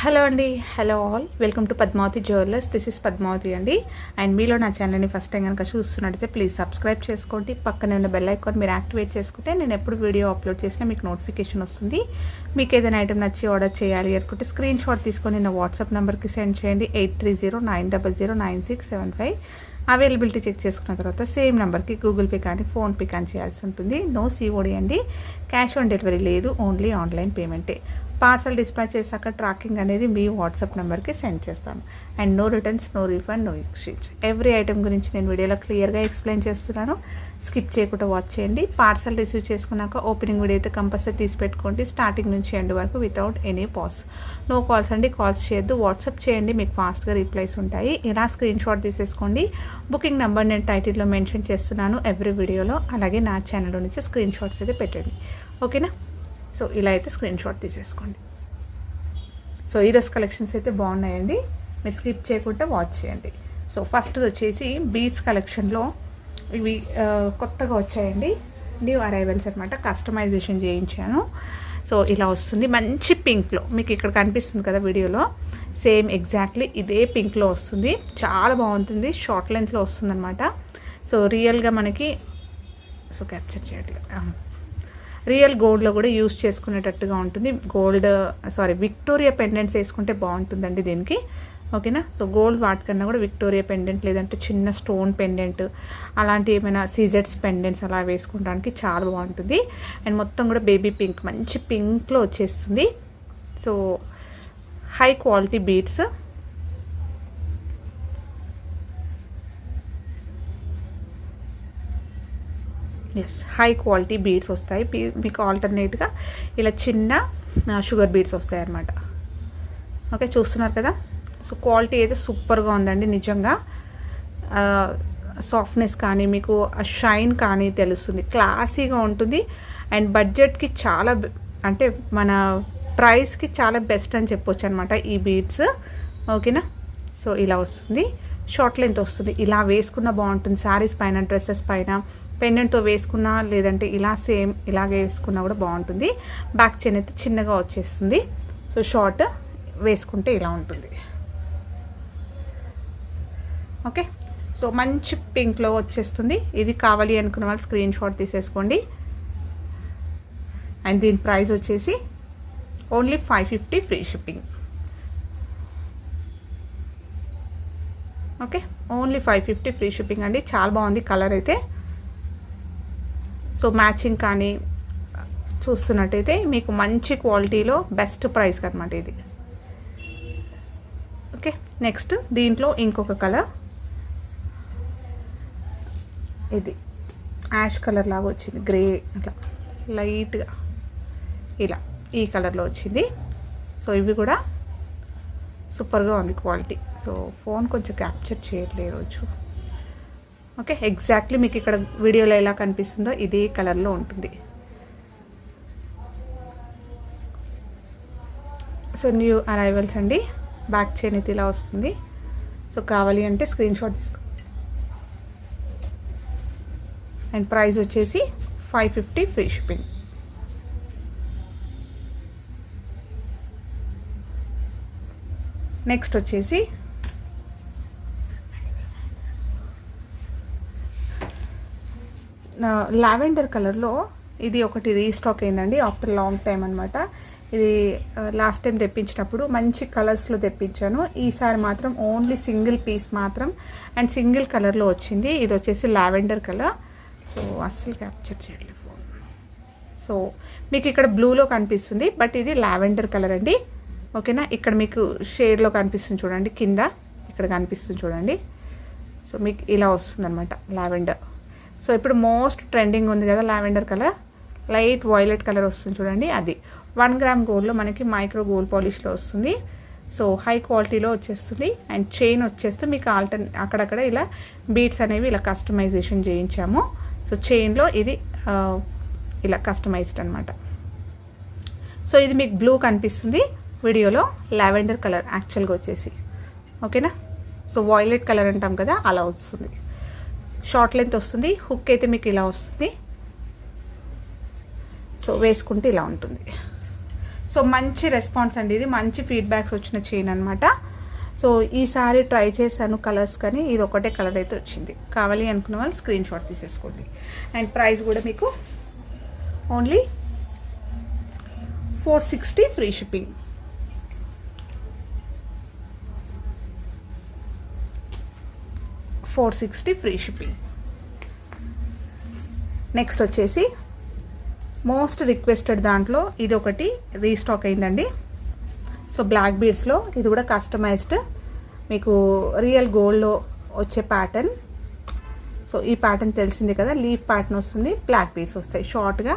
Hello అండి, hello all, welcome to Padmavathi jewellers. This is Padmavathi అండి. And మీలో నా ఛానల్ని ఫస్ట్ టైం కనుక చూస్తున్నట్టయితే ప్లీజ్ సబ్స్క్రైబ్ చేసుకోండి. పక్కనే ఉన్న బెల్ ఐకాన్ మీరు యాక్టివేట్ చేసుకుంటే నేను ఎప్పుడు వీడియో అప్లోడ్ చేసినా మీకు నోటిఫికేషన్ వస్తుంది. మీకు ఏదైనా ఐటమ్ నచ్చి ఆర్డర్ చేయాలి అనుకుంటే స్క్రీన్ షాట్ తీసుకొని నా వాట్సాప్ నెంబర్కి సెండ్ చేయండి. 8309009675. అవైలబిలిటీ చెక్ చేసుకున్న తర్వాత సేమ్ నెంబర్కి గూగుల్ పే కానీ ఫోన్పే కానీ చేయాల్సి ఉంటుంది. నో సిఓడి అండి, క్యాష్ ఆన్ డెలివరీ లేదు, ఓన్లీ ఆన్లైన్ పేమెంటే. పార్సల్ డిస్పాచ్ చేశాక ట్రాకింగ్ అనేది మీ వాట్సాప్ నెంబర్కి సెండ్ చేస్తాను. And no returns, no refund, no exchange. Every item గురించి నేను వీడియోలో క్లియర్గా ఎక్స్ప్లెయిన్ చేస్తున్నాను. స్కిప్ చేయకుండా వాచ్ చేయండి. పార్సల్ రిసీవ్ చేసుకున్నాక ఓపెనింగ్ వీడియో అయితే కంపల్సరీ తీసి పెట్టుకోండి, స్టార్టింగ్ నుంచి ఎండ్ వరకు without any pause. No calls అండి, కాల్స్ చేయొద్దు, వాట్సాప్ చేయండి, మీకు ఫాస్ట్గా రిప్లైస్ ఉంటాయి. ఇలా స్క్రీన్ షాట్ తీసేసుకోండి. బుకింగ్ నెంబర్ నేను టైటిల్లో మెన్షన్ చేస్తున్నాను ఎవ్రీ వీడియోలో. అలాగే నా ఛానల్లో నుంచి స్క్రీన్ షాట్స్ అయితే పెట్టండి, ఓకేనా? సో ఇలా అయితే స్క్రీన్ షాట్ తీసేసుకోండి. సో ఈరోజు కలెక్షన్స్ అయితే బాగున్నాయండి, మీరు స్కిప్ చేయకుండా వాచ్ చేయండి. సో ఫస్ట్ వచ్చేసి బీడ్స్ కలెక్షన్లో ఇవి కొత్తగా వచ్చాయండి, న్యూ అరైవల్స్ అనమాట. కస్టమైజేషన్ చేయించాను. సో ఇలా వస్తుంది మంచి పింక్లో, మీకు ఇక్కడ కనిపిస్తుంది కదా వీడియోలో, సేమ్ ఎగ్జాక్ట్లీ ఇదే పింక్లో వస్తుంది. చాలా బాగుంటుంది, షార్ట్ లెంత్లో వస్తుంది అనమాట. సో రియల్గా మనకి క్యాప్చర్ చేయాలి, రియల్ గోల్డ్లో కూడా యూజ్ చేసుకునేటట్టుగా ఉంటుంది. విక్టోరియా పెండెంట్స్ వేసుకుంటే బాగుంటుందండి దీనికి, ఓకేనా? సో గోల్డ్ వాటికన్నా కూడా విక్టోరియా పెండెంట్ లేదంటే చిన్న స్టోన్ పెండెంట్ అలాంటి ఏమైనా సీజెట్స్ పెండెంట్స్ అలా వేసుకోవడానికి చాలా బాగుంటుంది. అండ్ మొత్తం కూడా బేబీ పింక్, మంచి పింక్లో వచ్చేస్తుంది. So high quality beads, high quality beads వస్తాయి మీకు. ఆల్టర్నేట్గా ఇలా చిన్న షుగర్ బీడ్స్ వస్తాయి అన్నమాట. ఓకే, చూస్తున్నారు కదా. సో క్వాలిటీ అయితే సూపర్గా ఉందండి నిజంగా. సాఫ్ట్నెస్ కానీ మీకు షైన్ కానీ తెలుస్తుంది, క్లాసీగా ఉంటుంది. అండ్ బడ్జెట్కి చాలా, అంటే మన ప్రైస్కి చాలా బెస్ట్ అని చెప్పొచ్చు అనమాట ఈ బీడ్స్, ఓకేనా? సో ఇలా వస్తుంది, షార్ట్ లెంత్ వస్తుంది. ఇలా వేసుకున్న బాగుంటుంది శారీస్ పైన, డ్రెస్సెస్ పైన, పెండెంట్తో వేసుకున్నా లేదంటే ఇలా సేమ్ ఇలాగే వేసుకున్నా కూడా బాగుంటుంది. బ్యాక్ చైన్ అయితే చిన్నగా వచ్చేస్తుంది. సో షార్ట్ వేసుకుంటే ఇలా ఉంటుంది, ఓకే? సో మంచి పింక్లో వచ్చేస్తుంది. ఇది కావాలి అనుకున్న వాళ్ళు స్క్రీన్ షాట్ తీసేసుకోండి. అండ్ దీని ప్రైస్ వచ్చేసి only 550 free shipping, okay? Only 550 free shipping అండి. చాలా బాగుంది కలర్ అయితే. సో మ్యాచింగ్ కానీ చూస్తున్నట్టయితే మీకు మంచి క్వాలిటీలో బెస్ట్ ప్రైస్కి అనమాట ఇది, ఓకే? నెక్స్ట్ దీంట్లో ఇంకొక కలర్, ఇది యాష్ కలర్ లాగా వచ్చింది, గ్రే అట్లా లైట్గా ఇలా ఈ కలర్లో వచ్చింది. సో ఇవి కూడా సూపర్గా ఉంది క్వాలిటీ. సో ఫోన్ కొంచెం క్యాప్చర్ చేయట్లేదు రోజు, ఓకే? ఎగ్జాక్ట్లీ మీకు ఇక్కడ వీడియోలో ఎలా కనిపిస్తుందో ఇదే కలర్లో ఉంటుంది. సో న్యూ అరైవల్స్ అండి. బ్యాక్ చైన్ అయితే ఇలా వస్తుంది. సో కావాలి అంటే స్క్రీన్ షాట్ తీసుకో. అండ్ ప్రైస్ వచ్చేసి 550 ఫ్రీ షిప్పింగ్. నెక్స్ట్ వచ్చేసి లావెండర్ కలర్లో ఇది ఒకటి రీస్టాక్ అయిందండి ఆఫ్టర్ లాంగ్ టైం అనమాట. ఇది లాస్ట్ టైం తెప్పించినప్పుడు మంచి కలర్స్లో తెప్పించాను. ఈసారి మాత్రం ఓన్లీ సింగిల్ పీస్ మాత్రం అండ్ సింగిల్ కలర్లో వచ్చింది. ఇది వచ్చేసి లావెండర్ కలర్. సో అస్సలు క్యాప్చర్ చేయట్లేదు ఫోన్. సో మీకు ఇక్కడ బ్లూలో కనిపిస్తుంది, బట్ ఇది లావెండర్ కలర్ అండి, ఓకేనా? ఇక్కడ మీకు షేడ్లో కనిపిస్తుంది చూడండి, కింద ఇక్కడ కనిపిస్తుంది చూడండి. సో మీకు ఇలా వస్తుంది అనమాట లావెండర్. సో ఇప్పుడు మోస్ట్ ట్రెండింగ్ ఉంది కదా lavender colour, light violet colour వస్తుంది చూడండి. అది 1 గ్రామ్ గోల్డ్లో మనకి మైక్రో గోల్డ్ పాలిష్లో వస్తుంది. సో హై క్వాలిటీలో వచ్చేస్తుంది. అండ్ చైన్ వచ్చేస్తూ మీకు అక్కడక్కడ ఇలా బీడ్స్ అనేవి ఇలా కస్టమైజేషన్ చేయించాము. సో చైన్లో ఇది ఇలా కస్టమైజ్డ్ అనమాట. సో ఇది మీకు బ్లూ కనిపిస్తుంది వీడియోలో, లావెండర్ కలర్ యాక్చువల్గా వచ్చేసి, ఓకేనా? సో వైలెట్ కలర్ అంటాం కదా, అలా వస్తుంది. షార్ట్ లెంత్ వస్తుంది. హుక్ అయితే మీకు ఇలా వస్తుంది. సో వేసుకుంటే ఇలా ఉంటుంది. సో మంచి రెస్పాన్స్ అండి, ఇది మంచి ఫీడ్బ్యాక్స్ వచ్చిన చైన్ అనమాట. సో ఈసారి ట్రై చేశాను కలర్స్, కానీ ఇది ఒకటే కలర్ అయితే వచ్చింది. కావాలి అనుకున్న వాళ్ళు స్క్రీన్ షాట్ తీసేసుకోండి. అండ్ ప్రైస్ కూడా మీకు only 460 free shipping. Free shipping. Next వచ్చేసి మోస్ట్ రిక్వెస్టెడ్ దాంట్లో ఇది ఒకటి రీస్టాక్ అయిందండి. సో బ్లాక్ బీడ్స్లో ఇది కూడా కస్టమైజ్డ్ మీకు రియల్ గోల్డ్లో వచ్చే ప్యాటర్న్. సో ఈ ప్యాటర్న్ తెలిసింది కదా, లీఫ్ ప్యాటర్న్ వస్తుంది, బ్లాక్ బీడ్స్ వస్తాయి. షార్ట్గా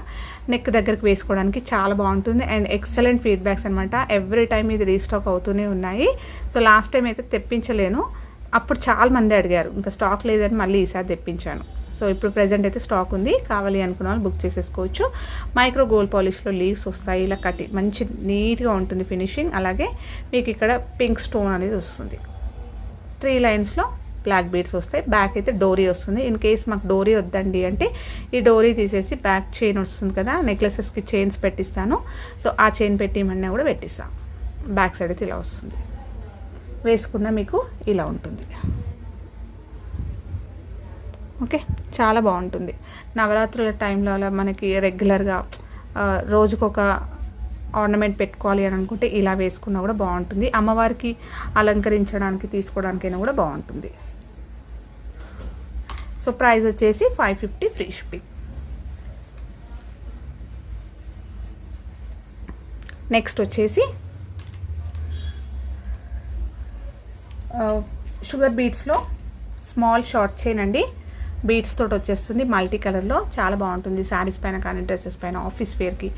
నెక్ దగ్గరికి వేసుకోవడానికి చాలా బాగుంటుంది. అండ్ ఎక్సలెంట్ ఫీడ్బ్యాక్స్ అనమాట. ఎవ్రీ టైం ఇది రీస్టాక్ అవుతూనే ఉన్నాయి. సో లాస్ట్ టైం అయితే తెప్పించలేను, అప్పుడు చాలా మంది అడిగారు, ఇంకా స్టాక్ లేదని మళ్ళీ ఈసారి తెప్పించాను. సో ఇప్పుడు ప్రెజెంట్ అయితే స్టాక్ ఉంది, కావాలి అనుకున్న వాళ్ళు బుక్ చేసేసుకోవచ్చు. మైక్రో గోల్డ్ పాలిష్లో లీవ్స్ వస్తాయి, ఇలా కట్టి మంచి నీట్గా ఉంటుంది ఫినిషింగ్. అలాగే మీకు ఇక్కడ పింక్ స్టోన్ అనేది వస్తుంది, 3 లైన్స్లో బ్లాక్ బీడ్స్ వస్తాయి. బ్యాక్ అయితే డోరీ వస్తుంది. ఇన్ కేస్ మాకు డోరీ వద్దండి అంటే ఈ డోరీ తీసేసి బ్యాక్ చైన్ వస్తుంది కదా, నెక్లెసెస్కి చైన్స్ పెట్టిస్తాను. సో ఆ చైన్ పెట్టిమన్నా కూడా పెట్టిస్తాను. బ్యాక్ సైడ్ అయితే ఇలా వస్తుంది, వేసుకున్న మీకు ఇలా ఉంటుంది. ఓకే, చాలా బాగుంటుంది. నవరాత్రుల టైంలో అలా మనకి రెగ్యులర్గా రోజుకొక ఆర్నమెంట్ పెట్టుకోవాలి అని అనుకుంటే ఇలా వేసుకున్నా కూడా బాగుంటుంది. అమ్మవారికి అలంకరించడానికి తీసుకోవడానికైనా కూడా బాగుంటుంది. సో ప్రైస్ వచ్చేసి 550 ఫ్రీ షిప్పింగ్. నెక్స్ట్ వచ్చేసి షుగర్ బీడ్స్లో స్మాల్ షార్ట్ చైన్ అండి. బీడ్స్ తోటి వచ్చేస్తుంది, మల్టీ కలర్లో చాలా బాగుంటుంది. శారీస్ పైన కానీ డ్రెస్సెస్ పైన ఆఫీస్ వేర్కి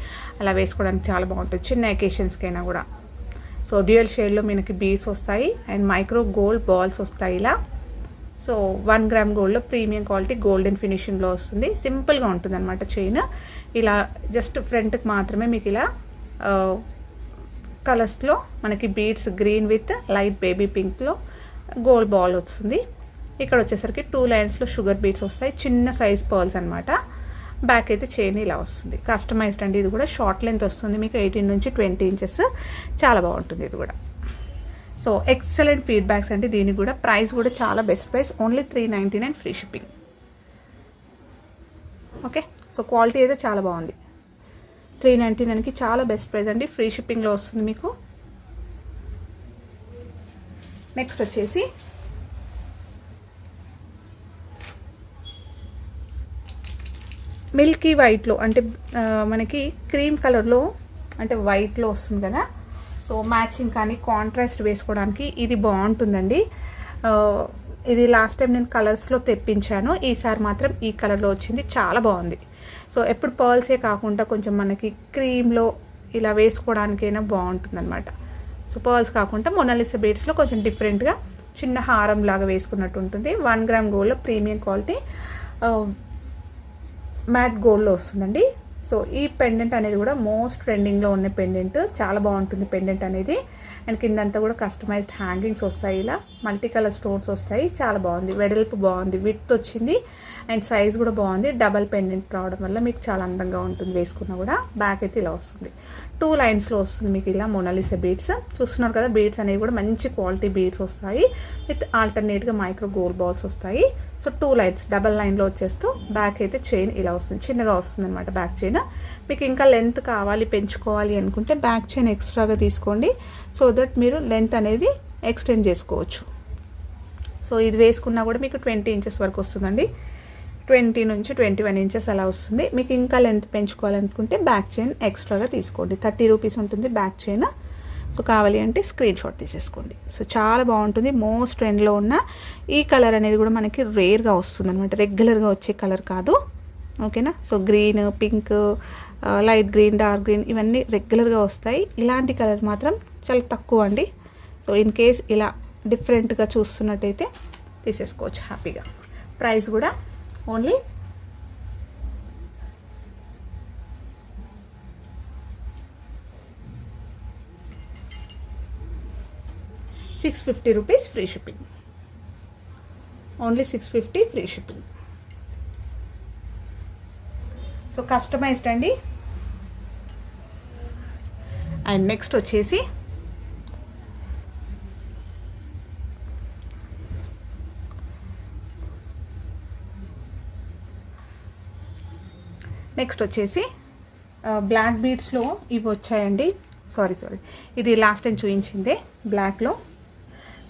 అలా వేసుకోవడానికి చాలా బాగుంటుంది, చిన్న అకేషన్స్కైనా కూడా. సో డ్యూయల్ షేడ్లో మనకి బీడ్స్ వస్తాయి అండ్ మైక్రో గోల్డ్ బాల్స్ వస్తాయి ఇలా. సో 1 గ్రామ్ గోల్డ్లో ప్రీమియం క్వాలిటీ గోల్డెన్ ఫినిషింగ్లో వస్తుంది. సింపుల్గా ఉంటుంది అనమాట చైన్. ఇలా జస్ట్ ఫ్రంట్కి మాత్రమే మీకు ఇలా కలర్స్లో మనకి beads green with light baby పింక్లో గోల్డ్ బాల్ వస్తుంది. ఇక్కడ వచ్చేసరికి 2 లైన్స్లో షుగర్ బీడ్స్ వస్తాయి, చిన్న సైజ్ పర్ల్స్ అనమాట. బ్యాక్ అయితే చైన్ ఇలా వస్తుంది, కస్టమైజ్డ్ అండి. ఇది కూడా షార్ట్ లెంత్ వస్తుంది మీకు 18 నుంచి 20 ఇంచెస్. చాలా బాగుంటుంది ఇది కూడా. సో ఎక్సలెంట్ ఫీడ్బ్యాక్స్ అండి దీనికి కూడా. ప్రైస్ కూడా చాలా best price, only 399 free shipping. Okay, so quality అయితే చాలా బాగుంది. 399కి చాలా బెస్ట్ ప్రైస్ అండి, ఫ్రీ షిప్పింగ్లో వస్తుంది మీకు. నెక్స్ట్ వచ్చేసి మిల్కీ వైట్లో, అంటే మనకి క్రీమ్ కలర్లో అంటే వైట్లో వస్తుంది కదా. సో మ్యాచింగ్ కానీ కాంట్రాస్ట్ వేసుకోవడానికి ఇది బాగుంటుందండి. ఇది లాస్ట్ టైం నేను కలర్స్లో తెప్పించాను, ఈసారి మాత్రం ఈ కలర్లో వచ్చింది, చాలా బాగుంది. సో ఎప్పుడు పర్ల్సే కాకుండా కొంచెం మనకి క్రీమ్లో ఇలా వేసుకోవడానికైనా బాగుంటుంది అనమాట. సో పర్ల్స్ కాకుండా మొనాలిసా బీడ్స్లో కొంచెం డిఫరెంట్గా చిన్న హారం లాగా వేసుకున్నట్టు ఉంటుంది. 1 గ్రామ్ గోల్డ్లో ప్రీమియం క్వాలిటీ మ్యాట్ గోల్డ్లో వస్తుందండి. సో ఈ పెండెంట్ అనేది కూడా మోస్ట్ ట్రెండింగ్లో ఉన్న పెండెంట్, చాలా బాగుంటుంది పెండెంట్ అనేది. అండ్ కిందంతా కూడా కస్టమైజ్డ్ హ్యాంగింగ్స్ వస్తాయి, ఇలా మల్టీ కలర్ స్టోన్స్ వస్తాయి, చాలా బాగుంది. వెడల్పు బాగుంది, విడ్త్ వచ్చింది అండ్ సైజ్ కూడా బాగుంది. డబల్ పెండెంట్ రావడం వల్ల మీకు చాలా అందంగా ఉంటుంది వేసుకున్నా కూడా. బ్యాక్ అయితే ఇలా వస్తుంది, 2 లైన్స్లో వస్తుంది మీకు ఇలా మొనాలిసా బీడ్స్. చూస్తున్నారు కదా, బీడ్స్ అనేవి కూడా మంచి క్వాలిటీ బీడ్స్ వస్తాయి విత్ ఆల్టర్నేట్గా మైక్రో గోల్డ్ బాల్స్ వస్తాయి. సో 2 లైన్స్ డబల్ లైన్లో వచ్చేస్తూ బ్యాక్ అయితే చైన్ ఇలా వస్తుంది, చిన్నగా వస్తుంది అనమాట బ్యాక్ చైన్. మీకు ఇంకా లెంత్ కావాలి పెంచుకోవాలి అనుకుంటే బ్యాక్ చైన్ ఎక్స్ట్రాగా తీసుకోండి, సో దట్ మీరు లెంత్ అనేది ఎక్స్టెండ్ చేసుకోవచ్చు. సో ఇది వేసుకున్నా కూడా మీకు 20 ఇంచెస్ వరకు వస్తుందండి, 20 నుంచి 21 ఇంచెస్ అలా వస్తుంది. మీకు ఇంకా లెంత్ పెంచుకోవాలనుకుంటే బ్యాక్ చైన్ ఎక్స్ట్రాగా తీసుకోండి, 30 రూపీస్ ఉంటుంది బ్యాక్ చైన్. సో కావాలి అంటే స్క్రీన్ షాట్ తీసేసుకోండి. సో చాలా బాగుంటుంది, మోస్ట్ ట్రెండ్లో ఉన్న ఈ కలర్ అనేది కూడా మనకి రేర్గా వస్తుంది అనమాట, రెగ్యులర్గా వచ్చే కలర్ కాదు. ఓకేనా. So green, pink, light green, dark green ఇవన్నీ రెగ్యులర్గా వస్తాయి. ఇలాంటి కలర్ మాత్రం చాలా తక్కువ అండి. సో ఇన్ కేస్ ఇలా డిఫరెంట్గా చూస్తున్నట్టయితే తీసేసుకోవచ్చు హ్యాపీగా. ప్రైస్ కూడా only 650 rupees free shipping, only 650 free shipping. So customized అండి. అండ్ నెక్స్ట్ వచ్చేసి బ్లాక్ బీడ్స్లో ఇవి వచ్చాయండి. సారీ ఇది లాస్ట్ టైం చూపించిందే. బ్లాక్లో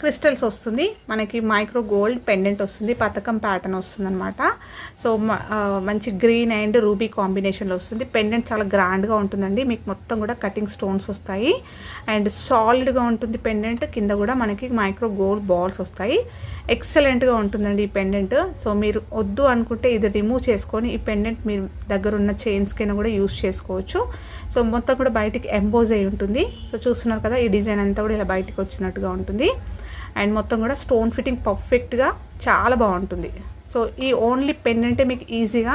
క్రిస్టల్స్ వస్తుంది, మనకి మైక్రో గోల్డ్ పెండెంట్ వస్తుంది, పతకం ప్యాటర్న్ వస్తుంది అనమాట. సో మంచి గ్రీన్ అండ్ రూబీ కాంబినేషన్లో వస్తుంది. పెండెంట్ చాలా గ్రాండ్గా ఉంటుందండి. మీకు మొత్తం కూడా కటింగ్ స్టోన్స్ వస్తాయి అండ్ సాలిడ్గా ఉంటుంది పెండెంట్. కింద కూడా మనకి మైక్రో గోల్డ్ బాల్స్ వస్తాయి. ఎక్సలెంట్గా ఉంటుందండి ఈ పెండెంట్. సో మీరు వద్దు అనుకుంటే ఇది రిమూవ్ చేసుకొని ఈ పెండెంట్ మీరు దగ్గర ఉన్న చైన్స్కైనా కూడా యూస్ చేసుకోవచ్చు. సో మొత్తం కూడా బయటికి ఎంబోజ్ అయి ఉంటుంది. సో చూస్తున్నారు కదా, ఈ డిజైన్ అంతా కూడా ఇలా బయటికి వచ్చినట్టుగా ఉంటుంది. అండ్ మొత్తం కూడా స్టోన్ ఫిట్టింగ్ పర్ఫెక్ట్గా చాలా బాగుంటుంది. సో ఈ ఓన్లీ పెండెంటే మీకు ఈజీగా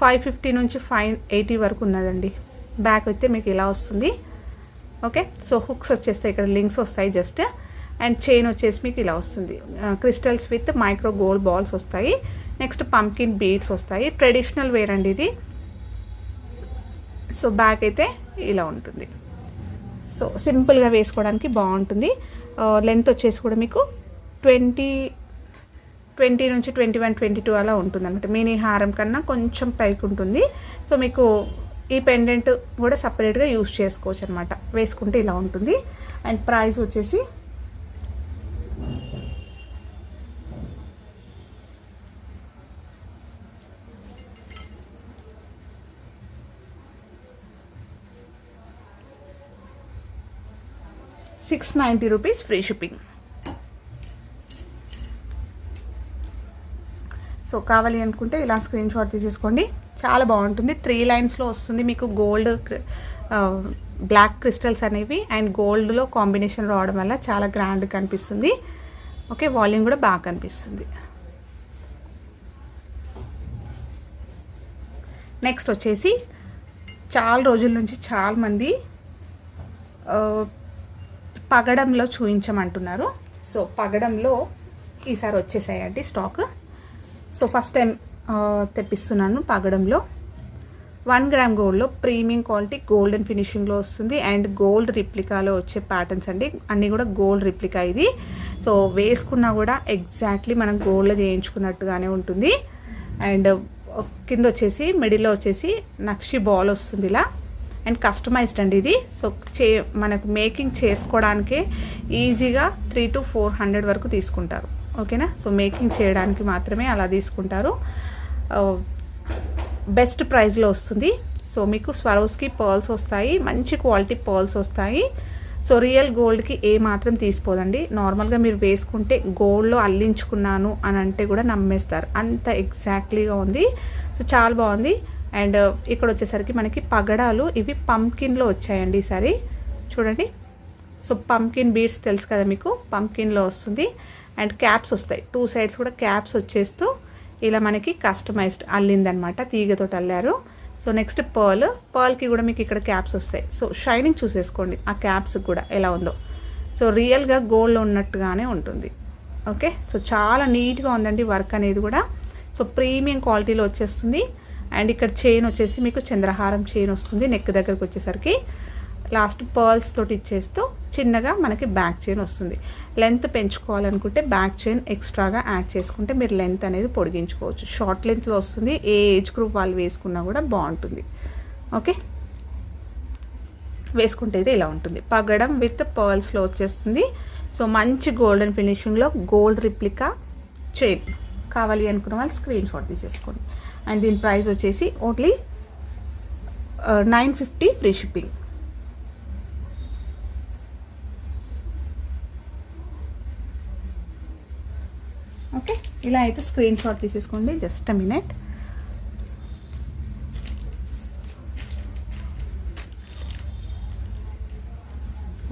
550 నుంచి 580 వరకు ఉన్నదండి. బ్యాక్ అయితే మీకు ఇలా వస్తుంది. ఓకే, సో హుక్స్ వచ్చేస్తాయి, ఇక్కడ లింక్స్ వస్తాయి జస్ట్. అండ్ చైన్ వచ్చేసి మీకు ఇలా వస్తుంది, crystals with micro gold balls వస్తాయి. నెక్స్ట్ పంకిన్ బీడ్స్ వస్తాయి. ట్రెడిషనల్ వేర్ అండి ఇది. సో బ్యాక్ అయితే ఇలా ఉంటుంది. సో సింపుల్గా వేసుకోవడానికి బాగుంటుంది. లెంత్ వచ్చేసి కూడా మీకు 20 నుంచి 21, 22 అలా ఉంటుంది అనమాట. మినీ హారం కన్నా కొంచెం పైకి ఉంటుంది. సో మీకు ఈ పెండెంట్ కూడా సపరేట్గా యూస్ చేసుకోవచ్చు అనమాట. వేసుకుంటే ఇలా ఉంటుంది. అండ్ ప్రైస్ వచ్చేసి ₹690 ఫ్రీ షిప్పింగ్. సో కావాలి అనుకుంటే ఇలా స్క్రీన్ షాట్ తీసేసుకోండి. చాలా బాగుంటుంది. 3 లైన్స్లో వస్తుంది మీకు. గోల్డ్ బ్లాక్ క్రిస్టల్స్ అనేవి అండ్ గోల్డ్లో కాంబినేషన్ రావడం వల్ల చాలా గ్రాండ్ కనిపిస్తుంది. ఓకే, వాల్యూమ్ కూడా బాగా కనిపిస్తుంది. నెక్స్ట్ వచ్చేసి చాలా రోజుల నుంచి చాలామంది పగడంలో చూపించమంటున్నారు. సో పగడంలో ఈసారి వచ్చేసాయండి స్టాక్. సో ఫస్ట్ టైం తెప్పిస్తున్నాను పగడంలో. 1 గ్రామ్ గోల్డ్లో ప్రీమియం క్వాలిటీ గోల్డెన్ ఫినిషింగ్లో వస్తుంది. అండ్ గోల్డ్ రిప్లికాలో వచ్చే ప్యాటర్న్స్ అండి, అన్నీ కూడా గోల్డ్ రిప్లికా ఇది. సో వేసుకున్నా కూడా ఎగ్జాక్ట్లీ మనం గోల్డ్లో చేయించుకున్నట్టుగానే ఉంటుంది. అండ్ కింద వచ్చేసి మిడిల్లో వచ్చేసి నక్షి బాల్ వస్తుంది ఇలా. అండ్ కస్టమైజ్డ్ అండి ఇది. సో మనకు మేకింగ్ చేసుకోవడానికే ఈజీగా 300 to 400 వరకు తీసుకుంటారు. ఓకేనా, సో మేకింగ్ చేయడానికి మాత్రమే అలా తీసుకుంటారు. బెస్ట్ ప్రైస్లో వస్తుంది. సో మీకు స్వరోస్కి పర్ల్స్ వస్తాయి, మంచి క్వాలిటీ పర్ల్స్ వస్తాయి. సో రియల్ గోల్డ్కి ఏ మాత్రం తీసిపోదండి. నార్మల్గా మీరు వేసుకుంటే గోల్డ్లో అల్లించుకున్నాను అని అంటే కూడా నమ్మేస్తారు, అంత ఎగ్జాక్ట్లీగా ఉంది. సో చాలా బాగుంది. అండ్ ఇక్కడ వచ్చేసరికి మనకి పగడాలు ఇవి పంకిన్లో వచ్చాయండి ఈసారి. చూడండి, సో పంకిన్ బీడ్స్ తెలుసు కదా మీకు, పంకిన్లో వస్తుంది. అండ్ క్యాప్స్ వస్తాయి, 2 సైడ్స్ కూడా క్యాప్స్ వచ్చేస్తూ ఇలా మనకి కస్టమైజ్డ్ అల్లిందనమాట, తీగతో అల్లారు. సో నెక్స్ట్ పర్ల్కి కూడా మీకు ఇక్కడ క్యాప్స్ వస్తాయి. సో షైనింగ్ చూసేసుకోండి ఆ క్యాప్స్ కూడా ఎలా ఉందో. సో రియల్గా గోల్డ్లో ఉన్నట్టుగానే ఉంటుంది. ఓకే, సో చాలా నీట్గా ఉందండి వర్క్ అనేది కూడా. సో ప్రీమియం క్వాలిటీలో వచ్చేస్తుంది. అండ్ ఇక్కడ చైన్ వచ్చేసి మీకు చంద్రహారం చైన్ వస్తుంది. నెక్ దగ్గరకు వచ్చేసరికి లాస్ట్ పర్ల్స్ తోటి ఇచ్చేస్తూ చిన్నగా మనకి బ్యాక్ చైన్ వస్తుంది. లెంత్ పెంచుకోవాలనుకుంటే బ్యాక్ చైన్ ఎక్స్ట్రాగా యాడ్ చేసుకుంటే మీరు లెంత్ అనేది పొడిగించుకోవచ్చు. షార్ట్ లెంత్లో వస్తుంది. ఏ ఏజ్ గ్రూప్ వాళ్ళు వేసుకున్నా కూడా బాగుంటుంది. ఓకే, వేసుకుంటే అయితే ఇలా ఉంటుంది. పగడం విత్ పర్ల్స్లో వచ్చేస్తుంది. సో మంచి గోల్డెన్ ఫినిషింగ్లో గోల్డ్ రిప్లికా చైన్ కావాలి అనుకున్న వాళ్ళు స్క్రీన్ షాట్ తీసేసుకోండి. అండ్ దీని ప్రైస్ వచ్చేసి ఓన్లీ $950 ఫ్రీ షిప్పింగ్. ఓకే, ఇలా అయితే స్క్రీన్ షాట్ తీసేసుకోండి. Just a minute.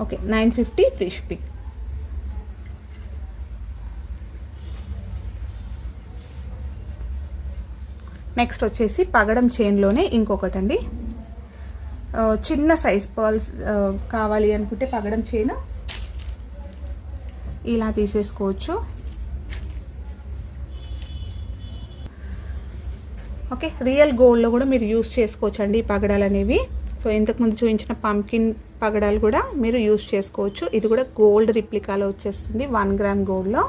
Okay, $950 free shipping. Next వచ్చేసి పగడం చైన్లోనే ఇంకొకటండి, చిన్న సైజ్ పర్ల్స్ కావాలి అనుకుంటే పగడం చైన్ ఇలా తీసేసుకోవచ్చు. ఓకే, రియల్ గోల్డ్లో కూడా మీరు యూస్ చేసుకోవచ్చు అండి ఈ పగడాలు అనేవి. సో ఇంతకుముందు చూపించిన పంకిన్ పగడాలు కూడా మీరు యూస్ చేసుకోవచ్చు. ఇది కూడా గోల్డ్ రిప్లికాలో వచ్చేస్తుంది, 1 గ్రామ్ గోల్డ్లో.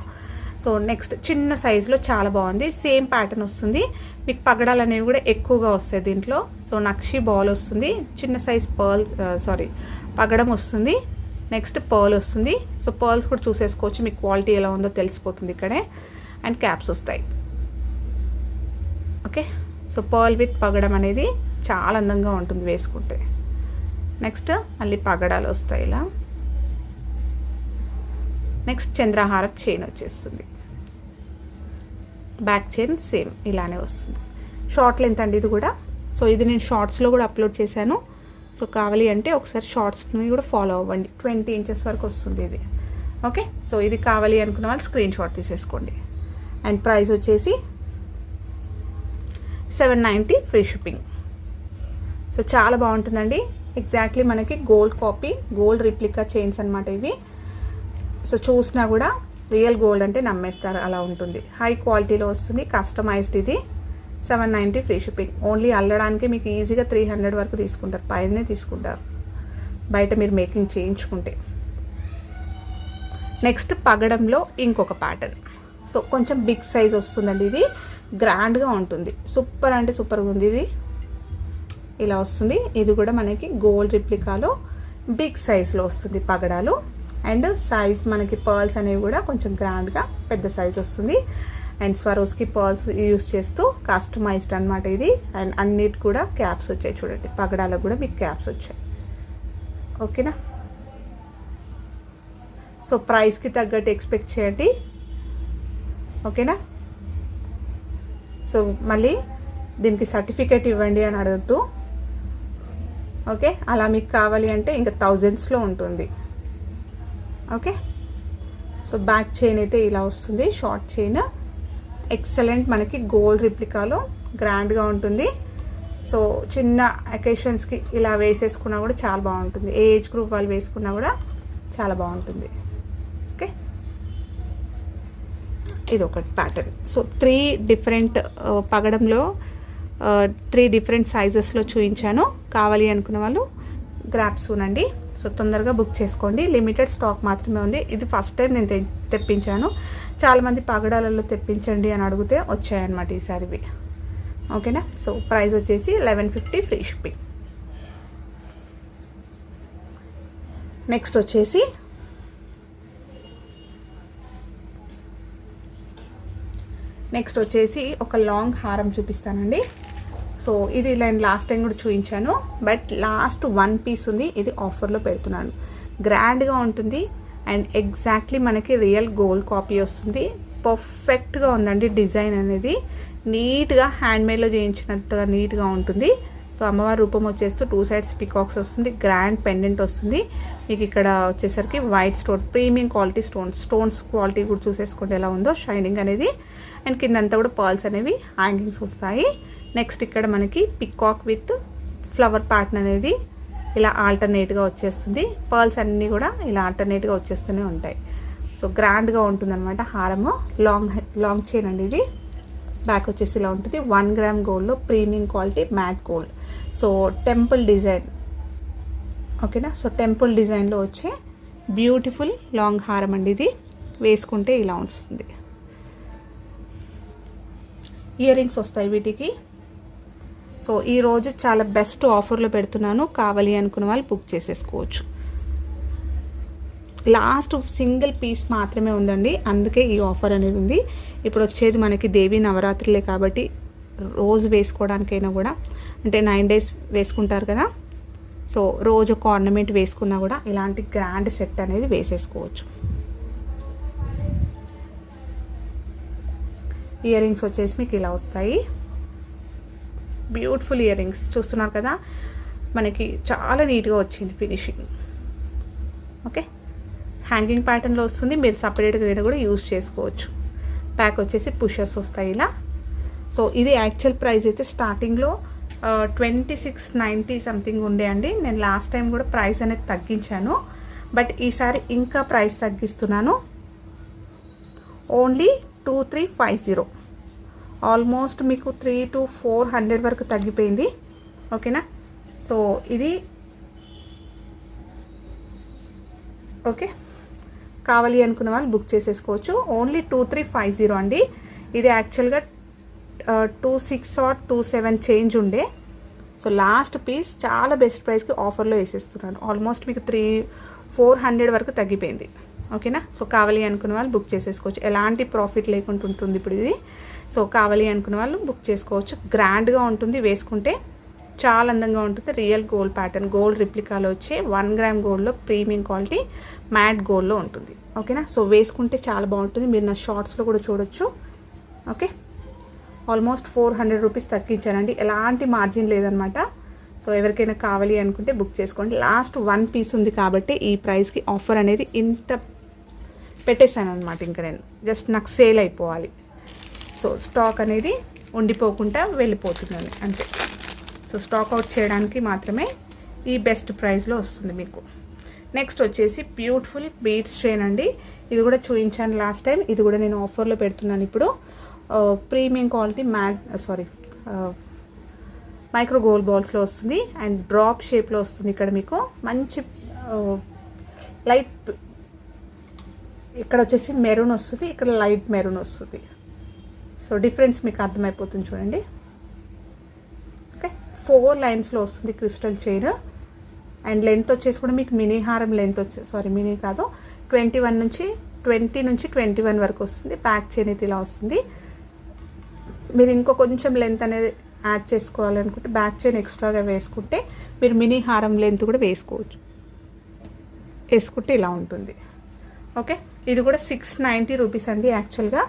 సో నెక్స్ట్ చిన్న సైజులో చాలా బాగుంది, సేమ్ ప్యాటర్న్ వస్తుంది. మీకు పగడాలు అనేవి కూడా ఎక్కువగా వస్తాయి దీంట్లో. సో నక్షి బాల్ వస్తుంది, చిన్న సైజ్ పగడం వస్తుంది. నెక్స్ట్ పర్ల్ వస్తుంది. సో పర్ల్స్ కూడా చూసేసుకోవచ్చు, మీకు క్వాలిటీ ఎలా ఉందో తెలిసిపోతుంది ఇక్కడే. అండ్ క్యాప్స్ వస్తాయి. ఓకే, సో పర్ల్ విత్ పగడం అనేది చాలా అందంగా ఉంటుంది వేసుకుంటే. నెక్స్ట్ మళ్ళీ పగడాలు వస్తాయి ఇలా. నెక్స్ట్ చంద్రహారం చైన్ వచ్చేస్తుంది, బ్యాక్ చైన్ సేమ్ ఇలానే వస్తుంది. షార్ట్ లెంత్ అండి ఇది కూడా. సో ఇది నేను షార్ట్స్లో కూడా అప్లోడ్ చేశాను. సో కావాలి అంటే ఒకసారి షార్ట్స్ని కూడా ఫాలో అవ్వండి, 20 ఇంచెస్ వరకు వస్తుంది ఇది. ఓకే, సో ఇది కావాలి అనుకున్న వాళ్ళు స్క్రీన్ షాట్ తీసేసుకోండి. అండ్ ప్రైస్ వచ్చేసి 790 ఫ్రీ షిప్పింగ్. సో చాలా బాగుంటుందండి. ఎగ్జాక్ట్లీ మనకి gold copy, gold replica chains అనమాట ఇవి. సో చూసినా కూడా రియల్ గోల్డ్ అంటే నమ్మేస్తారు, అలా ఉంటుంది. హై క్వాలిటీలో వస్తుంది, కస్టమైజ్డ్. ఇది 790 ఫ్రీ షిప్పింగ్. ఓన్లీ అల్లడానికి మీకు ఈజీగా 300 వరకు తీసుకుంటారు, పైనే తీసుకుంటారు బయట మీరు మేకింగ్ చేయించుకుంటే. నెక్స్ట్ పగడంలో ఇంకొక ప్యాటర్న్. సో కొంచెం బిగ్ సైజ్ వస్తుందండి, ఇది గ్రాండ్గా ఉంటుంది, సూపర్ అంటే సూపర్గా ఉంది. ఇది ఇలా వస్తుంది. ఇది కూడా మనకి గోల్డ్ రిప్లికాలో బిగ్ సైజ్లో వస్తుంది పగడాలు. అండ్ సైజ్ మనకి పర్ల్స్ అనేవి కూడా కొంచెం గ్రాండ్గా పెద్ద సైజ్ వస్తుంది. అండ్ స్వరోస్కి పర్ల్స్ యూస్ చేస్తూ కస్టమైజ్డ్ అనమాట ఇది. అండ్ అన్నిటి కూడా క్యాప్స్ వచ్చాయి చూడండి, పగడాలకు కూడా మీకు క్యాప్స్ వచ్చాయి. ఓకేనా, సో ప్రైస్కి తగ్గట్టు ఎక్స్పెక్ట్ చేయండి. ఓకేనా, సో మళ్ళీ దీనికి సర్టిఫికేట్ ఇవ్వండి అని అడగద్దు. ఓకే, అలా మీకు కావాలి అంటే ఇంకా థౌజండ్స్లో ఉంటుంది. ఓకే, సో బ్యాక్ చైన్ అయితే ఇలా వస్తుంది, షార్ట్ చైన్. ఎక్సలెంట్, మనకి గోల్డ్ రిప్లికాలో గ్రాండ్గా ఉంటుంది. సో చిన్న అకేషన్స్కి ఇలా వేసేసుకున్నా కూడా చాలా బాగుంటుంది, ఏ ఏజ్ గ్రూప్ వాళ్ళు వేసుకున్నా కూడా చాలా బాగుంటుంది. ఓకే, ఇది ఒకటి ప్యాటర్న్. సో 3 డిఫరెంట్ పగడంలో 3 డిఫరెంట్ సైజెస్లో చూపించాను. కావాలి అనుకున్న వాళ్ళు గ్రాప్ సూన్ అండి. సో తొందరగా బుక్ చేసుకోండి, లిమిటెడ్ స్టాక్ మాత్రమే ఉంది. ఇది ఫస్ట్ టైం నేను తెప్పించాను, చాలామంది పగడాలలో తెప్పించండి అని అడిగితే వచ్చాయన్నమాట ఈసారి ఇవి. ఓకేనా, సో ప్రైస్ వచ్చేసి 1150 ఫ్రీ షిప్పింగ్. నెక్స్ట్ వచ్చేసి ఒక లాంగ్ హారం చూపిస్తానండి. సో ఇది నేను లాస్ట్ టైం కూడా చూపించాను, బట్ లాస్ట్ 1 పీస్ ఉంది, ఇది ఆఫర్లో పెడుతున్నాను. గ్రాండ్గా ఉంటుంది అండ్ ఎగ్జాక్ట్లీ మనకి రియల్ గోల్డ్ కాపీ వస్తుంది. పర్ఫెక్ట్గా ఉందండి, డిజైన్ అనేది నీట్గా హ్యాండ్మేడ్లో చేయించినంతగా నీట్గా ఉంటుంది. సో అమ్మవారి రూపం వచ్చేస్తూ 2 సైడ్స్ పికాక్స్ వస్తుంది, గ్రాండ్ పెండెంట్ వస్తుంది. మీకు ఇక్కడ వచ్చేసరికి white stone, premium quality stones quality కూడా చూసేసుకోండి ఎలా ఉందో షైనింగ్ అనేది. అండ్ కిందంతా కూడా పర్ల్స్ అనేవి హ్యాంగింగ్స్ వస్తాయి. నెక్స్ట్ ఇక్కడ మనకి పికాక్ విత్ ఫ్లవర్ ప్యాటర్న్ అనేది ఇలా ఆల్టర్నేట్గా వచ్చేస్తుంది. పర్ల్స్ అన్నీ కూడా ఇలా ఆల్టర్నేట్గా వచ్చేస్తూనే ఉంటాయి. సో గ్రాండ్గా ఉంటుంది అనమాట హారము. లాంగ్ చైన్ అండి ఇది. బ్యాక్ వచ్చేసి ఇలా ఉంటుంది, 1 గ్రామ్ గోల్డ్లో premium quality matte gold. So temple design. ఓకేనా, సో టెంపుల్ డిజైన్లో వచ్చే బ్యూటిఫుల్ లాంగ్ హారం అండి ఇది. వేసుకుంటే ఇలా వస్తుంది. ఇయర్ రింగ్స్ వస్తాయి వీటికి. సో ఈరోజు చాలా బెస్ట్ ఆఫర్లో పెడుతున్నాను, కావాలి అనుకున్న వాళ్ళు బుక్ చేసేసుకోవచ్చు. లాస్ట్ సింగిల్ పీస్ మాత్రమే ఉందండి, అందుకే ఈ ఆఫర్ అనేది ఉంది. ఇప్పుడు వచ్చేది మనకి దేవి నవరాత్రులే కాబట్టి రోజు వేసుకోవడానికైనా కూడా, అంటే 9 days వేసుకుంటారు కదా, సో రోజు ఒక ఆర్నమెంట్ వేసుకున్నా కూడా ఇలాంటి గ్రాండ్ సెట్ అనేది వేసేసుకోవచ్చు. ఇయర్ రింగ్స్ వచ్చేసి మీకు ఇలా వస్తాయి, బ్యూటిఫుల్ ఇయర్ రింగ్స్ చూస్తున్నారు కదా, మనకి చాలా నీట్గా వచ్చింది ఫినిషింగ్. ఓకే, హ్యాంగింగ్ ప్యాటర్న్లో వస్తుంది, మీరు సపరేట్గా కూడా యూజ్ చేసుకోవచ్చు. ప్యాక్ వచ్చేసి పుషర్స్ వస్తాయి ఇలా. సో ఇది యాక్చువల్ ప్రైస్ అయితే స్టార్టింగ్లో 2690 సంథింగ్ ఉండే అండి. నేను లాస్ట్ టైం కూడా ప్రైస్ అనేది తగ్గించాను, బట్ ఈసారి ఇంకా ప్రైస్ తగ్గిస్తున్నాను. ఓన్లీ 2350, ఆల్మోస్ట్ మీకు 300 to 400 వరకు తగ్గిపోయింది. ఓకేనా, సో ఇది ఓకే, కావాలి అనుకున్న వాళ్ళు బుక్ చేసేసుకోవచ్చు. ఓన్లీ 2350 అండి. ఇది యాక్చువల్గా 26 or 27 చేంజ్ ఉండే. సో లాస్ట్ పీస్ చాలా బెస్ట్ ప్రైస్కి ఆఫర్లో వేసేస్తున్నాను. ఆల్మోస్ట్ మీకు 400 వరకు తగ్గిపోయింది. ఓకేనా, సో కావాలి అనుకున్న వాళ్ళు బుక్ చేసేసుకోవచ్చు. ఎలాంటి ప్రాఫిట్ లేకుండా ఉంటుంది ఇప్పుడు ఇది. సో కావాలి అనుకున్న వాళ్ళు బుక్ చేసుకోవచ్చు. గ్రాండ్గా ఉంటుంది, వేసుకుంటే చాలా అందంగా ఉంటుంది. రియల్ గోల్డ్ ప్యాటర్న్, గోల్డ్ రిప్లికాలో వచ్చే 1 గ్రామ్ గోల్డ్లో ప్రీమియం క్వాలిటీ మ్యాట్ గోల్డ్లో ఉంటుంది. ఓకేనా, సో వేసుకుంటే చాలా బాగుంటుంది. మీరు నా షార్ట్స్లో కూడా చూడొచ్చు. ఓకే, ఆల్మోస్ట్ 400 రూపీస్ తగ్గించానండి. ఎలాంటి మార్జిన్ లేదనమాట. సో ఎవరికైనా కావాలి అనుకుంటే బుక్ చేసుకోండి. లాస్ట్ 1 పీస్ ఉంది కాబట్టి ఈ ప్రైస్కి ఆఫర్ అనేది ఇంత పెట్టేశాను అనమాట. ఇంకా నేను జస్ట్ నాకు సేల్ అయిపోవాలి. సో స్టాక్ అనేది ఉండిపోకుండా వెళ్ళిపోతున్నాను అంతే. సో స్టాక్ అవుట్ చేయడానికి మాత్రమే ఈ బెస్ట్ ప్రైస్లో వస్తుంది మీకు. నెక్స్ట్ వచ్చేసి బ్యూటిఫుల్ బీడ్స్ చైన్ అండి. ఇది కూడా చూపించాను లాస్ట్ టైం. ఇది కూడా నేను ఆఫర్లో పెడుతున్నాను ఇప్పుడు. ప్రీమియం క్వాలిటీ మైక్రో గోల్డ్ బాల్స్లో వస్తుంది అండ్ డ్రాప్ షేప్లో వస్తుంది. ఇక్కడ మీకు మంచి లైట్, ఇక్కడ వచ్చేసి మెరూన్ వస్తుంది, ఇక్కడ లైట్ మెరూన్ వస్తుంది. సో డిఫరెన్స్ మీకు అర్థమైపోతుంది చూడండి. ఓకే, 4 లైన్స్లో వస్తుంది క్రిస్టల్ చైన్. అండ్ లెంత్ వచ్చేసి కూడా మీకు మినీ హారం లెంత్ మినీ కాదు, 20 నుంచి 21 వరకు వస్తుంది. బ్యాక్ చైన్ అయితే ఇలా వస్తుంది. మీరు ఇంకో కొంచెం లెంత్ అనేది యాడ్ చేసుకోవాలనుకుంటే బ్యాక్ చైన్ ఎక్స్ట్రాగా వేసుకుంటే మీరు మినీ హారం లెంత్ కూడా వేసుకోవచ్చు. వేసుకుంటే ఇలా ఉంటుంది. ఓకే, ఇది కూడా 690 రూపీస్ అండి యాక్చువల్గా.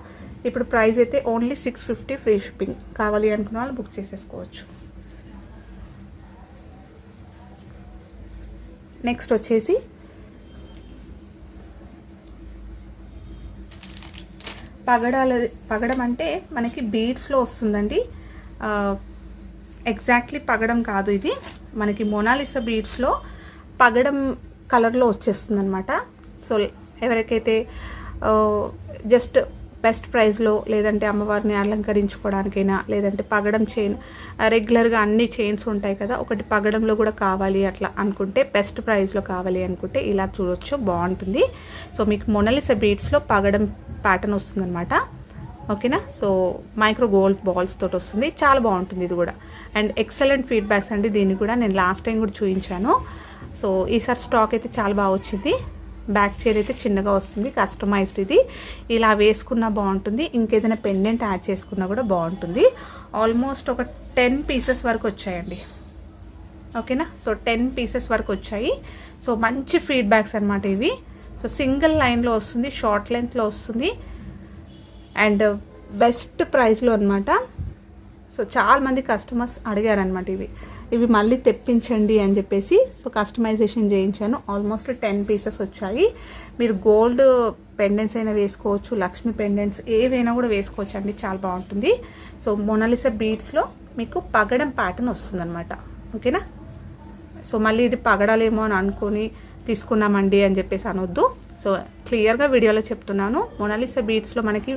ఇప్పుడు ప్రైస్ అయితే ఓన్లీ 650 ఫ్రీ షిప్పింగ్. కావాలి అనుకున్న వాళ్ళు బుక్ చేసేసుకోవచ్చు. నెక్స్ట్ వచ్చేసి పగడం అంటే మనకి బీడ్స్లో వస్తుందండి. ఎగ్జాక్ట్లీ పగడం కాదు, ఇది మనకి మొనాలిసా బీడ్స్లో పగడం కలర్లో వచ్చేస్తుంది అనమాట. సో ఎవరికైతే జస్ట్ బెస్ట్ ప్రైస్లో లేదంటే అమ్మవారిని అలంకరించుకోవడానికైనా లేదంటే పగడం చైన్, రెగ్యులర్గా అన్ని చైన్స్ ఉంటాయి కదా, ఒకటి పగడంలో కూడా కావాలి అట్లా అనుకుంటే, బెస్ట్ ప్రైస్లో కావాలి అనుకుంటే ఇలా చూడొచ్చు, బాగుంటుంది. సో మీకు మొనాలిసా బీడ్స్లో పగడం ప్యాటర్న్ వస్తుందన్నమాట. ఓకేనా, సో మైక్రో గోల్డ్ బాల్స్ తోటి వస్తుంది, చాలా బాగుంటుంది ఇది కూడా. అండ్ ఎక్సలెంట్ ఫీడ్బ్యాక్స్ అండి. దీన్ని కూడా నేను లాస్ట్ టైం కూడా చూపించాను. సో ఈసారి స్టాక్ అయితే చాలా బాగా వచ్చింది. బ్యాక్ చైర్ అయితే చిన్నగా వస్తుంది, కస్టమైజ్డ్. ఇది ఇలా వేసుకున్నా బాగుంటుంది, ఇంకేదైనా పెండెంట్ యాడ్ చేసుకున్నా కూడా బాగుంటుంది. ఆల్మోస్ట్ ఒక 10 పీసెస్ వరకు వచ్చాయండి. ఓకేనా, సో 10 పీసెస్ వరకు వచ్చాయి. సో మంచి ఫీడ్బ్యాక్స్ అనమాట ఇవి. సో సింగిల్ లైన్లో వస్తుంది, షార్ట్ లెంత్లో వస్తుంది అండ్ బెస్ట్ ప్రైస్లో అనమాట. సో చాలామంది కస్టమర్స్ అడిగారనమాట ఇవి మళ్ళీ తెప్పించండి అని చెప్పేసి. సో కస్టమైజేషన్ చేయించాను. ఆల్మోస్ట్ 10 పీసెస్ వచ్చాయి. మీరు గోల్డ్ పెండెంట్స్ అయినా వేసుకోవచ్చు, లక్ష్మీ పెండెంట్స్ ఏవైనా కూడా వేసుకోవచ్చు అండి, చాలా బాగుంటుంది. సో మొనాలిసా బీడ్స్లో మీకు పగడం ప్యాటర్న్ వస్తుందన్నమాట. ఓకేనా, సో మళ్ళీ ఇది పగడాలేమో అని అనుకొని తీసుకున్నామండి అని చెప్పేసి అనొద్దు. సో క్లియర్గా వీడియోలో చెప్తున్నాను. మొనాలిసా బీడ్స్లో మనకి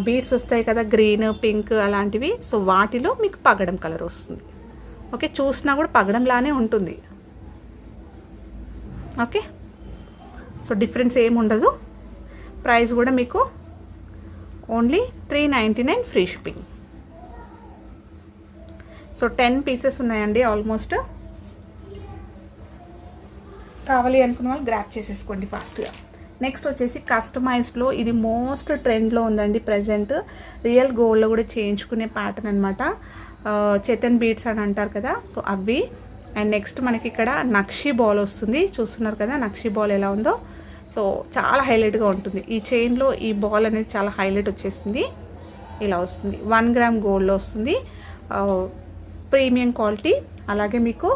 బీడ్స్ వస్తాయి కదా, గ్రీన్, పింక్ అలాంటివి. సో వాటిలో మీకు పగడం కలర్ వస్తుంది. ఓకే, చూసినా కూడా పగడంలానే ఉంటుంది. ఓకే, సో డిఫరెన్స్ ఏమి ఉండదు. ప్రైస్ కూడా మీకు only 399 free shipping. So 10 pieces ఉన్నాయండి ఆల్మోస్ట్. కావాలి అనుకున్న వాళ్ళు గ్రాప్ చేసేసుకోండి ఫాస్ట్గా. నెక్స్ట్ వచ్చేసి కస్టమైజ్డ్లో ఇది మోస్ట్ ట్రెండ్లో ఉందండి ప్రజెంట్. రియల్ గోల్డ్లో కూడా చేయించుకునే ప్యాటర్న్ అనమాట. చేతన్ బీడ్స్ అని అంటారు కదా, సో అవి. అండ్ నెక్స్ట్ మనకి ఇక్కడ నక్షి బాల్ వస్తుంది, చూస్తున్నారు కదా నక్షి బాల్ ఎలా ఉందో. సో చాలా హైలైట్గా ఉంటుంది. ఈ చైన్లో ఈ బాల్ అనేది చాలా హైలైట్ వచ్చేసింది. ఇలా వస్తుంది, 1 గ్రామ్ గోల్డ్లో వస్తుంది, ప్రీమియం క్వాలిటీ. అలాగే మీకు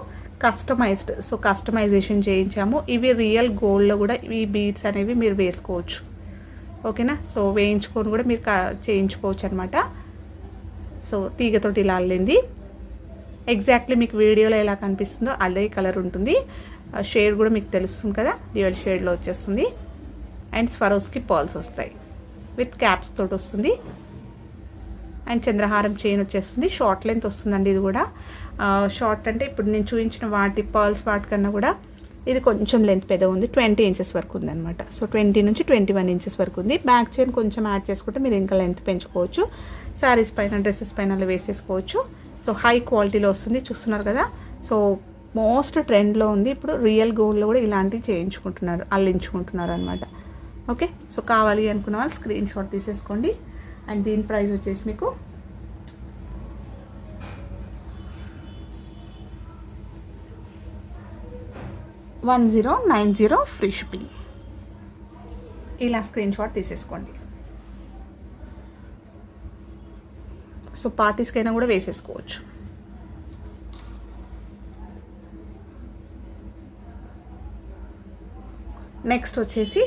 కస్టమైజ్డ్, సో కస్టమైజేషన్ చేయించాము. ఇవి రియల్ గోల్డ్లో కూడా ఈ బీడ్స్ అనేవి మీరు వేసుకోవచ్చు. ఓకేనా, సో వేయించుకొని కూడా మీరు చేయించుకోవచ్చు అనమాట. సో తీగతోటి ఇలా అల్లింది. ఎగ్జాక్ట్లీ మీకు వీడియోలో ఎలా కనిపిస్తుందో అదే కలర్ ఉంటుంది. షేడ్ కూడా మీకు తెలుస్తుంది కదా, డ్యూయల్ షేడ్లో వచ్చేస్తుంది. అండ్ స్వరోస్కి పర్ల్స్ వస్తాయి, విత్ క్యాప్స్ తోటి వస్తుంది. అండ్ చంద్రహారం చైన్ వచ్చేస్తుంది. షార్ట్ లెంత్ వస్తుందండి ఇది కూడా. షార్ట్ అంటే ఇప్పుడు నేను చూపించిన వాటి పర్ల్స్ వాటికన్నా కూడా ఇది కొంచెం లెంత్ పెద్ద ఉంది, 20 ఇంచెస్ వరకు ఉందన్నమాట. సో 20 నుంచి 21 ఇంచెస్ వరకు ఉంది. బ్యాక్ చైన్ కొంచెం యాడ్ చేసుకుంటే మీరు ఇంకా లెంత్ పెంచుకోవచ్చు. శారీస్ పైన డ్రెస్సెస్ పైన వేసేసుకోవచ్చు. సో హై క్వాలిటీలో వస్తుంది, చూస్తున్నారు కదా. సో మోస్ట్ ట్రెండ్లో ఉంది ఇప్పుడు. రియల్ గోల్డ్లో కూడా ఇలాంటివి చేయించుకుంటున్నారు, అల్లించుకుంటున్నారు అనమాట. ఓకే, సో కావాలి అనుకున్న వాళ్ళు స్క్రీన్ షాట్ తీసేసుకోండి. అండ్ దీని ప్రైస్ వచ్చేసి మీకు 1090 ఫ్రీ షిప్పింగ్. ఇలా స్క్రీన్ షాట్ తీసేసుకోండి. సో పార్టీస్కైనా కూడా వేసేసుకోవచ్చు. నెక్స్ట్ వచ్చేసి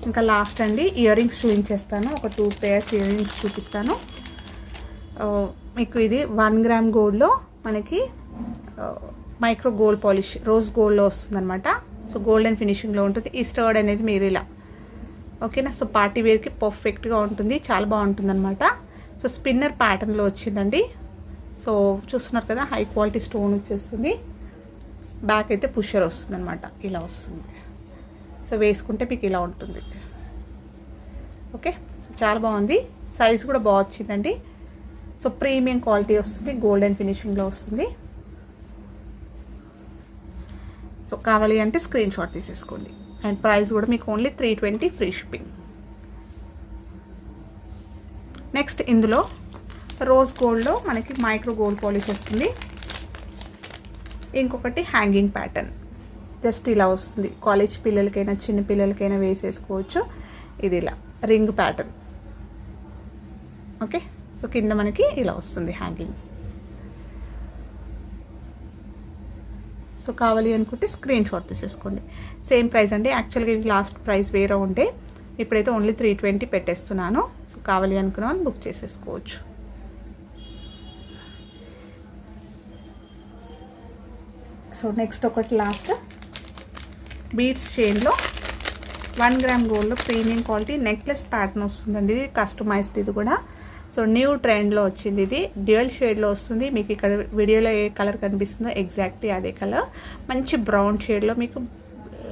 ఇంకా లాస్ట్ అండి, ఇయర్ రింగ్స్ చూపించేస్తాను. ఒక 2 పేర్స్ ఇయర్ రింగ్స్ చూపిస్తాను మీకు. ఇది 1 గ్రామ్ గోల్డ్లో మనకి మైక్రో గోల్డ్ పాలిష్ రోజ్ గోల్డ్లో వస్తుందన్నమాట. సో గోల్డెన్ ఫినిషింగ్లో ఉంటుంది. ఈ స్టర్డ్ అనేది మీరు ఇలా, ఓకేనా. సో పార్టీ వేర్కి పర్ఫెక్ట్గా ఉంటుంది, చాలా బాగుంటుంది అనమాట. సో స్పిన్నర్ ప్యాటర్న్లో వచ్చిందండి. సో చూస్తున్నారు కదా, హై క్వాలిటీ స్టోన్ వచ్చేస్తుంది. బ్యాక్ అయితే పుషర్ వస్తుంది అనమాట, ఇలా వస్తుంది. సో వేసుకుంటే మీకు ఇలా ఉంటుంది. ఓకే, సో చాలా బాగుంది. సైజ్ కూడా బాగా వచ్చిందండి. సో ప్రీమియం క్వాలిటీ వస్తుంది, గోల్డెన్ ఫినిషింగ్లో వస్తుంది. సో కావాలి అంటే స్క్రీన్ షాట్ తీసేసుకోండి. అండ్ ప్రైస్ కూడా మీకు ఓన్లీ 320 ఫ్రీ షిప్పింగ్. నెక్స్ట్ ఇందులో రోజ్ గోల్డ్లో మనకి మైక్రో గోల్డ్ పాలిష్ వస్తుంది. ఇంకొకటి హ్యాంగింగ్ ప్యాటర్న్, జస్ట్ ఇలా వస్తుంది. కాలేజ్ పిల్లలకైనా చిన్న పిల్లలకైనా వేసేసుకోవచ్చు. ఇది ఇలా రింగ్ ప్యాటర్న్. ఓకే, సో కింద మనకి ఇలా వస్తుంది హ్యాంగింగ్. సో కావాలి అనుకుంటే స్క్రీన్ షాట్ తీసేసుకోండి. సేమ్ ప్రైస్ అండి. యాక్చువల్గా ఇది లాస్ట్ ప్రైస్ వేరే ఉంటే ఇప్పుడైతే ఓన్లీ 320 పెట్టేస్తున్నాను. సో కావాలి అనుకున్న వాళ్ళు బుక్ చేసేసుకోవచ్చు. సో నెక్స్ట్ ఒకటి లాస్ట్ బీడ్స్ చైన్లో 1 గ్రామ్ గోల్డ్లో ప్రీమియం క్వాలిటీ నెక్లెస్ ప్యాటర్న్ వస్తుందండి. ఇది కస్టమైజ్డ్, ఇది కూడా. సో న్యూ ట్రెండ్లో వచ్చింది. ఇది డ్యూయల్ షేడ్లో వస్తుంది. మీకు ఇక్కడ వీడియోలో ఏ కలర్ కనిపిస్తుందో ఎగ్జాక్ట్లీ అదే కలర్. మంచి బ్రౌన్ షేడ్లో మీకు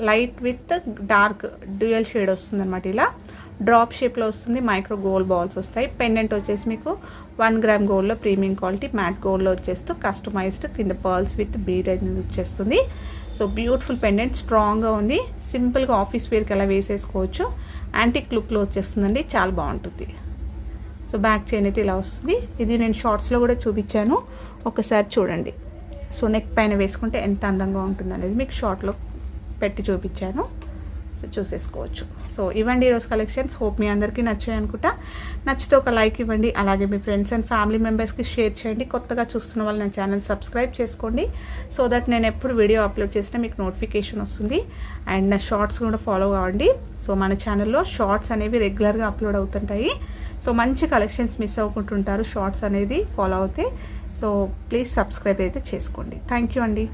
light with dark dual shade వస్తుంది అనమాట. ఇలా డ్రాప్ షేప్లో వస్తుంది. మైక్రో గోల్డ్ బాల్స్ వస్తాయి. పెండెంట్ వచ్చేసి మీకు 1 గ్రామ్ గోల్డ్లో ప్రీమియం క్వాలిటీ మ్యాట్ గోల్డ్లో వచ్చేస్తూ కస్టమైజ్డ్ కింద పర్ల్స్ విత్ బీడ్ అనేది వచ్చేస్తుంది. సో బ్యూటిఫుల్ పెండెంట్, స్ట్రాంగ్గా ఉంది. సింపుల్గా ఆఫీస్ వేర్కి ఎలా వేసేసుకోవచ్చు. యాంటిక్ లుక్లో వచ్చేస్తుందండి, చాలా బాగుంటుంది. సో బ్యాక్ చైన్ అయితే ఇలా వస్తుంది. ఇది నేను షార్ట్స్లో కూడా చూపించాను, ఒకసారి చూడండి. సో నెక్ పైన వేసుకుంటే ఎంత అందంగా ఉంటుంది అనేది మీకు షార్ట్లో పెట్టి చూపించాను. సో చూసేసుకోవచ్చు. సో ఇవ్వండి ఈరోజు కలెక్షన్స్. హోప్ మీ అందరికీ నచ్చాయి అనుకుంటా. నచ్చితే ఒక లైక్ ఇవ్వండి. అలాగే మీ ఫ్రెండ్స్ అండ్ ఫ్యామిలీ మెంబర్స్కి షేర్ చేయండి. కొత్తగా చూస్తున్న వాళ్ళు నా ఛానల్ సబ్స్క్రైబ్ చేసుకోండి. సో దట్ నేను ఎప్పుడు వీడియో అప్లోడ్ చేసినా మీకు నోటిఫికేషన్ వస్తుంది. అండ్ నా షార్ట్స్ కూడా ఫాలో కావండి. సో మన ఛానల్లో షార్ట్స్ అనేవి రెగ్యులర్గా అప్లోడ్ అవుతుంటాయి. సో మంచి కలెక్షన్స్ మిస్ అవ్వకుంటుంటారు షార్ట్స్ అనేది ఫాలో అవుతే. సో ప్లీజ్ సబ్స్క్రైబ్ అయితే చేసుకోండి. థ్యాంక్ యూ అండి.